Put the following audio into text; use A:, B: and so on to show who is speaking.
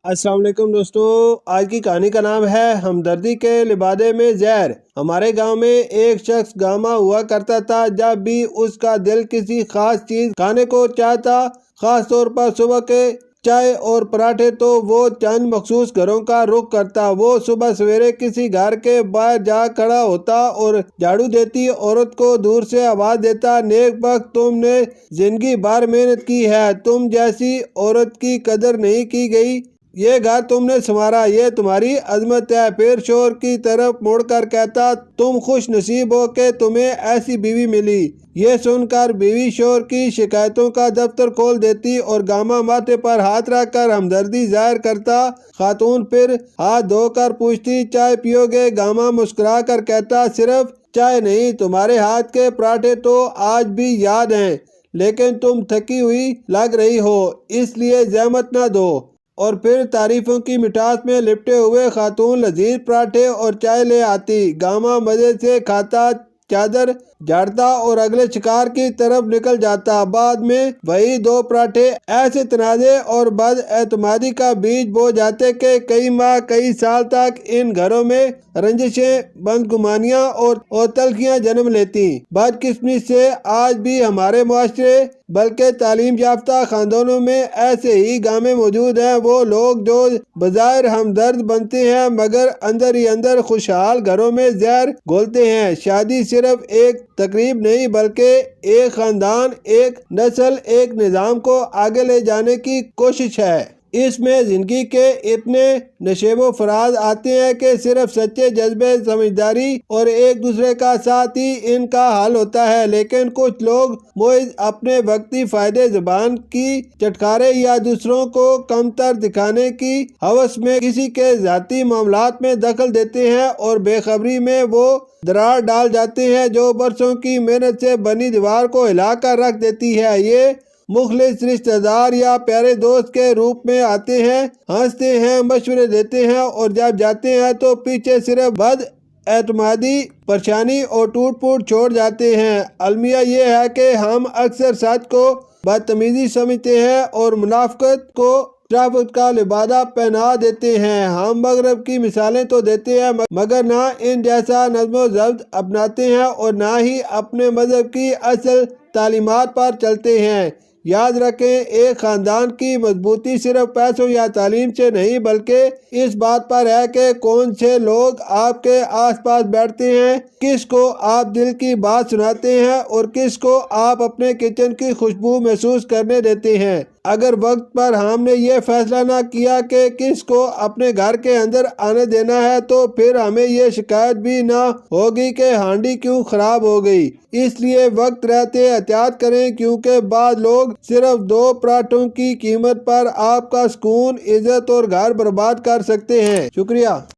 A: السلام علیکم دوستو، آج کی کہانی کا نام ہے ہمدردی کے لبادے میں زہر۔ ہمارے گاؤں میں ایک شخص گاما ہوا کرتا تھا۔ جب بھی اس کا دل کسی خاص چیز کھانے کو چاہتا، خاص طور پر صبح کے چائے اور پراٹھے، تو وہ چند مخصوص گھروں کا رخ کرتا۔ وہ صبح سویرے کسی گھر کے باہر جا کھڑا ہوتا اور جھاڑو دیتی عورت کو دور سے آواز دیتا، نیک بخت، تم نے زندگی بھر محنت کی ہے، تم جیسی عورت کی قدر نہیں کی گئی، یہ گھر تم نے سنوارا، یہ تمہاری عظمت ہے۔ پھر شوہر کی طرف مڑ کر کہتا، تم خوش نصیب ہو کہ تمہیں ایسی بیوی ملی۔ یہ سن کر بیوی شوہر کی شکایتوں کا دفتر کھول دیتی اور گاما ماتھے پر ہاتھ رکھ کر ہمدردی ظاہر کرتا۔ خاتون پھر ہاتھ دھو کر پوچھتی، چائے پیو گے؟ گاما مسکرا کر کہتا، صرف چائے نہیں، تمہارے ہاتھ کے پراٹھے تو آج بھی یاد ہیں، لیکن تم تھکی ہوئی لگ رہی ہو، اس لیے زحمت نہ دو۔ اور پھر تعریفوں کی مٹھاس میں لپٹے ہوئے خاتون لذیذ پراٹھے اور چائے لے آتی۔ گاما مزے سے کھاتا، چادر جھاڑتا اور اگلے شکار کی طرف نکل جاتا۔ بعد میں وہی دو پراٹھے ایسے تنازع اور بد اعتمادی کا بیج بو جاتے کہ کئی ماہ، کئی سال تک ان گھروں میں رنجشیں، بدگمانیاں اور تلخیاں جنم لیتی۔ بدقسمتی سے آج بھی ہمارے معاشرے بلکہ تعلیم یافتہ خاندانوں میں ایسے ہی گامے موجود ہیں۔ وہ لوگ جو بظاہر ہمدرد بنتے ہیں مگر اندر ہی اندر خوشحال گھروں میں زہر گھولتے ہیں۔ شادی صرف ایک تقریب نہیں بلکہ ایک خاندان، ایک نسل، ایک نظام کو آگے لے جانے کی کوشش ہے۔ اس میں زندگی کے اتنے نشیب و فراز آتے ہیں کہ صرف سچے جذبے، سمجھداری اور ایک دوسرے کا ساتھ ہی ان کا حل ہوتا ہے۔ لیکن کچھ لوگ محض اپنے وقتی فائدے، زبان کی چٹکارے یا دوسروں کو کمتر دکھانے کی ہوس میں کسی کے ذاتی معاملات میں دخل دیتے ہیں اور بے خبری میں وہ دراڑ ڈال جاتے ہیں جو برسوں کی محنت سے بنی دیوار کو ہلا کر رکھ دیتی ہے۔ یہ مخلص رشتہ دار یا پیارے دوست کے روپ میں آتے ہیں، ہنستے ہیں، مشورے دیتے ہیں اور جب جاتے ہیں تو پیچھے صرف بد اعتمادی، پریشانی اور ٹوٹ پھوٹ چھوڑ جاتے ہیں۔ المیہ یہ ہے کہ ہم اکثر سچ کو بدتمیزی سمجھتے ہیں اور منافقت کو شرافت کا لبادہ پہنا دیتے ہیں۔ ہم مغرب کی مثالیں تو دیتے ہیں مگر نہ ان جیسا نظم و ضبط اپناتے ہیں اور نہ ہی اپنے مذہب کی اصل تعلیمات پر چلتے ہیں۔ یاد رکھیں، ایک خاندان کی مضبوطی صرف پیسوں یا تعلیم سے نہیں بلکہ اس بات پر ہے کہ کون سے لوگ آپ کے آس پاس بیٹھتے ہیں، کس کو آپ دل کی بات سناتے ہیں اور کس کو آپ اپنے کچن کی خوشبو محسوس کرنے دیتے ہیں۔ اگر وقت پر ہم نے یہ فیصلہ نہ کیا کہ کس کو اپنے گھر کے اندر آنے دینا ہے تو پھر ہمیں یہ شکایت بھی نہ ہوگی کہ ہانڈی کیوں خراب ہو گئی۔ اس لیے وقت رہتے احتیاط کریں، کیونکہ بعض لوگ صرف دو پراٹھوں کی قیمت پر آپ کا سکون، عزت اور گھر برباد کر سکتے ہیں۔ شکریہ۔